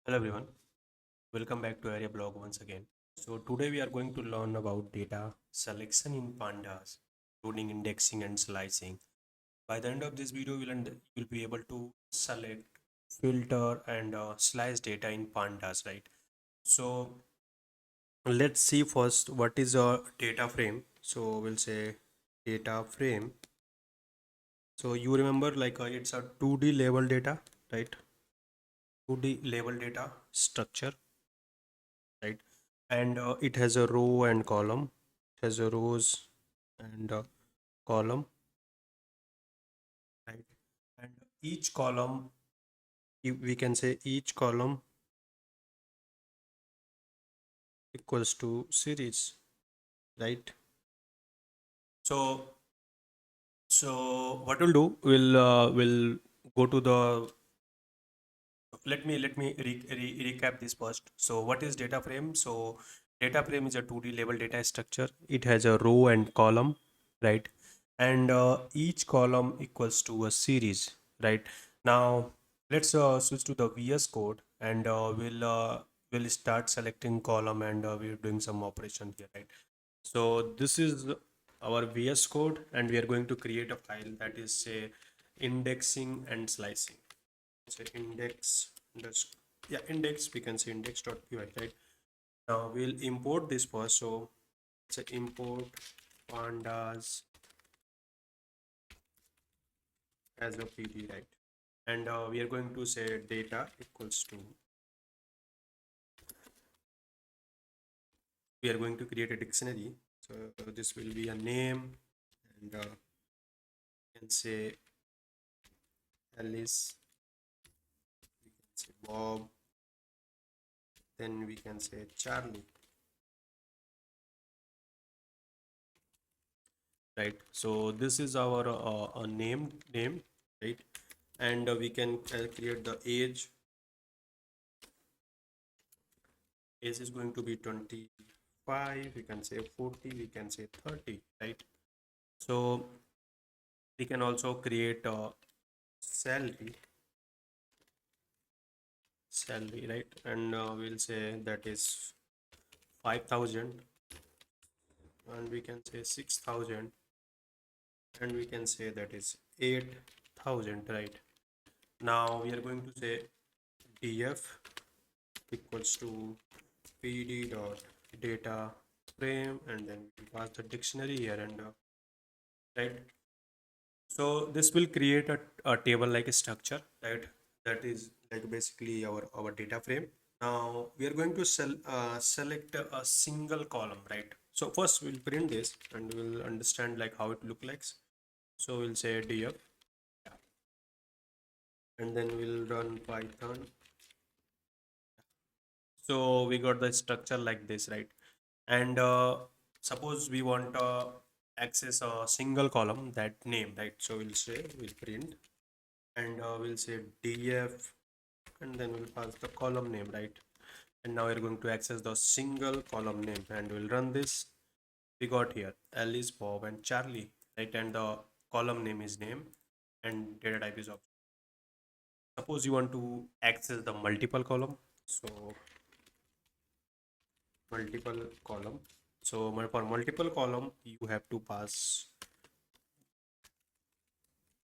Hello everyone, welcome back to Area Blog once again. So today we are going to learn about data selection in Pandas, including indexing and slicing. By the end of this video, you'll be able to select, filter, and slice data in Pandas, right? So let's see first what is a data frame. So we'll say data frame. So you remember it's a 2D level data, right? 2D level data structure, right? And it has a row and column. It has a rows and column, right? And each column, we can say each column equals to series, right? So so what we'll do, we'll go to the let me recap this first. So what is data frame? So data frame is a 2D level data structure. It has a row and column, right? And each column equals to a series, right? Now let's switch to the VS Code, and we'll start selecting column, and we're doing some operation here, right? So this is our VS Code, and we are going to create a file that is say indexing and slicing. Say index yeah, index, we can say index.py, right? Now we'll import this first. So say import pandas as a pd, right? And we are going to say data equals to, we are going to create a dictionary. So this will be a name, and you can say Alice, we can say Bob, then we can say Charlie, right? So this is our a name, right? And we can create the age is going to be 25, we can say 40, we can say 30, right? So we can also create a salary, right? And we'll say that is 5,000, and we can say 6,000, and we can say that is 8,000, right? Now we are going to say df equals to pd dot data frame, and then we pass the dictionary here, and right. So this will create a table like a structure, right? That is like basically our data frame. Now we are going to select a single column, right? So first we'll print this, and we'll understand like how it look like. So we'll say df, and then we'll run Python. So we got the structure like this, right? And suppose we want to access a single column, that name, right? So we'll print, and we'll say df, and then we'll pass the column name, right? And now we're going to access the single column name, and we'll run this. We got here Alice, Bob, and Charlie, right? And the column name is name, and data type is option. Suppose you want to access the multiple column, so multiple column. So for multiple column, you have to pass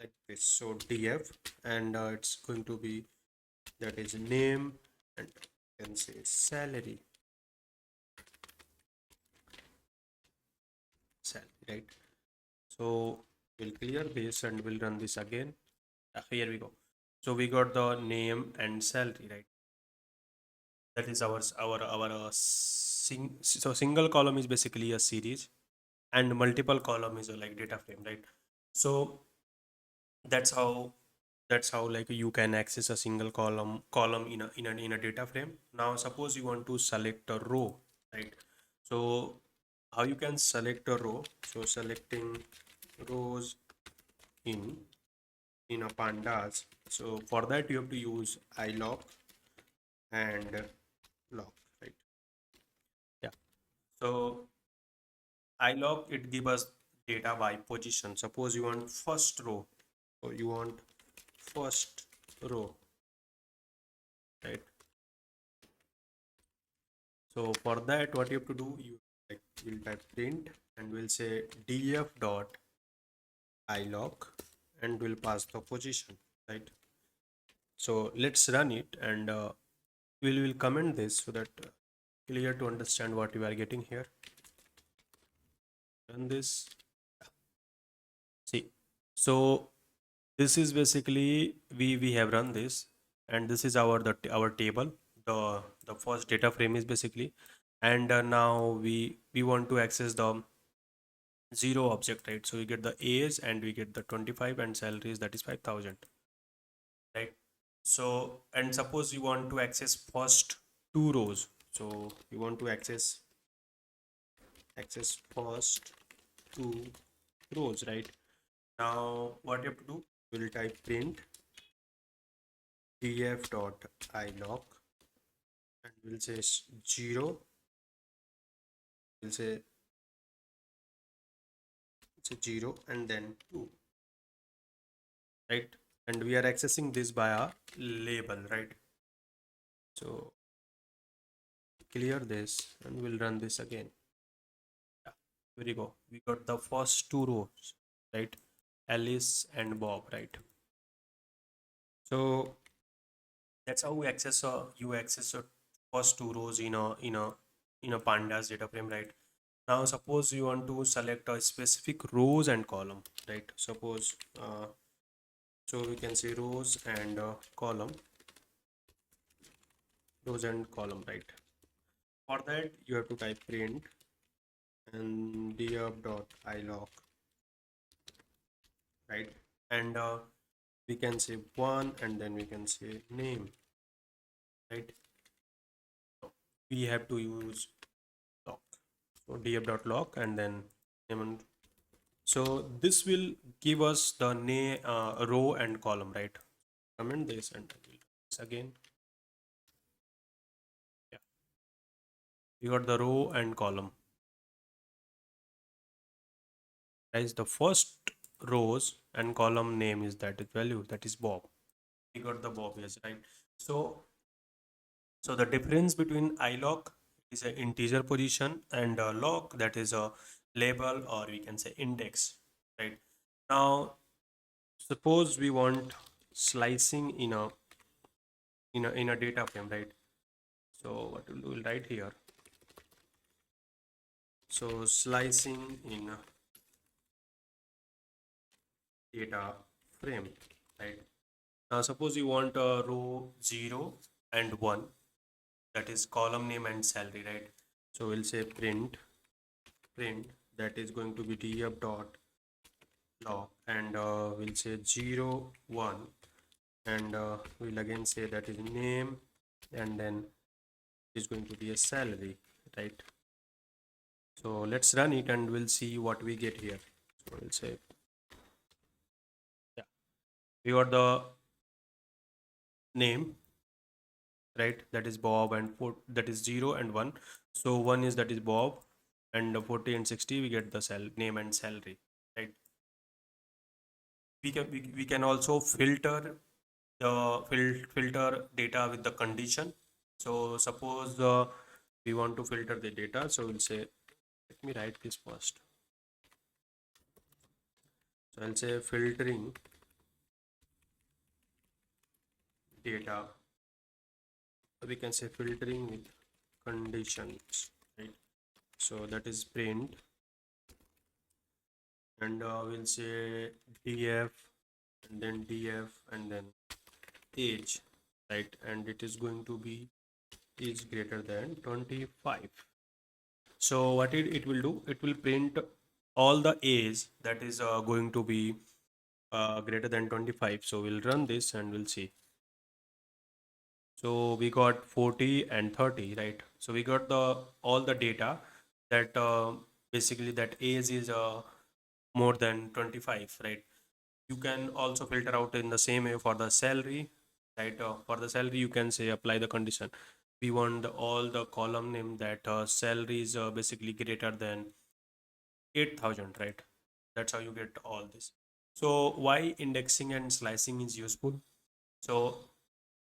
like this. So df, and it's going to be that is name, and you can say salary, right? So we'll clear this, and we'll run this again. Here we go. So we got the name and salary, right? That is so single column is basically a series, and multiple column is a like data frame, right? So that's how like you can access a single column in a data frame. Now suppose you want to select a row, right? So how you can select a row? So selecting rows in a pandas. So for that you have to use iloc and loc, right? Yeah. So iloc, it give us data by position. Suppose you want first row, so you want first row, right? So for that, what you have to do, you like will type print and we'll say df dot iloc and we'll pass the position, right? So let's run it and we'll comment this so that clear to understand what you are getting here. Run this. See, so this is basically we have run this, and this is our table. The first data frame is basically, and now we want to access the zero object, right? So we get the age and we get the 25 and salaries, that is 5,000, right? So and suppose you want to access first two rows, so you want to access first two rows, right? Now what you have to do, we'll type print df dot iloc and we'll say 0, we'll say it's a 0 and then 2, right? And we are accessing this by a label, right? So clear this and we'll run this again. Yeah, here we go. We got the first two rows, right? Alice and Bob, right? So that's how we access you access your first two rows in a pandas data frame, right? Now suppose you want to select a specific rows and column, right? Suppose so we can say rows and column, right? For that you have to type print and df dot iloc, right? And we can say one and then we can say name, right? So we have to use lock. So df dot lock and then name and so this will give us the name row and column, right? Comment this and we'll do this again. Yeah, we got the row and column. Guys, the first rows and column name is that value, that is Bob. We got the Bob, yes, right? So the difference between iloc is an integer position and a loc, that is a label or we can say index, right? Now suppose we want slicing in a data frame, right? So what we'll write here, so slicing in a data frame, right? Now suppose you want a row 0 and 1, that is column name and salary, right? So we'll say print that is going to be df dot log and we'll say 0 1 and we'll again say that is name and then is going to be a salary, right? So let's run it and we'll see what we get here. So we'll say, yeah, we got the name, right? That is Bob and that is 0 and 1. So 1 is that is Bob and 40 and 60 we get the name and salary, right? We can also filter filter data with the condition. So suppose we want to filter the data, so we'll say, let me write this first. So I'll say filtering data, we can say filtering with conditions, right? So that is print and we'll say df and then age, right? And it is going to be is greater than 25. So what it will do, it will print all the age that is going to be greater than 25. So we'll run this and we'll see. So we got 40 and 30, right? So we got the all the data that basically that age is more than 25, right? You can also filter out in the same way for the salary, right? For the salary you can say apply the condition, we want all the column name that salary is basically greater than 8,000, right? That's how you get all this. So why indexing and slicing is useful? So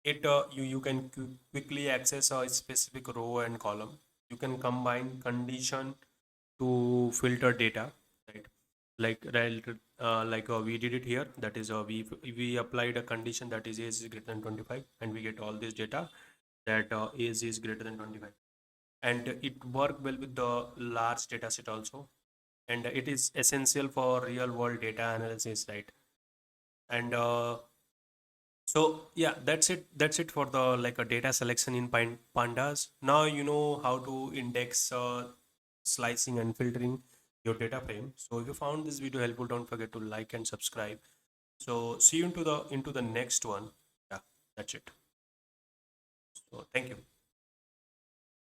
it you can quickly access a specific row and column, you can combine condition to filter data, right? Like we did it here. That is, we applied a condition that is age is greater than 25, and we get all this data that age is greater than 25, and it work well with the large data set also, and it is essential for real world data analysis, right? And so yeah, that's it for the like a data selection in pandas. Now you know how to index, slicing and filtering your data frame. So if you found this video helpful, don't forget to like and subscribe. So see you into the next one. Yeah, that's it. So thank you.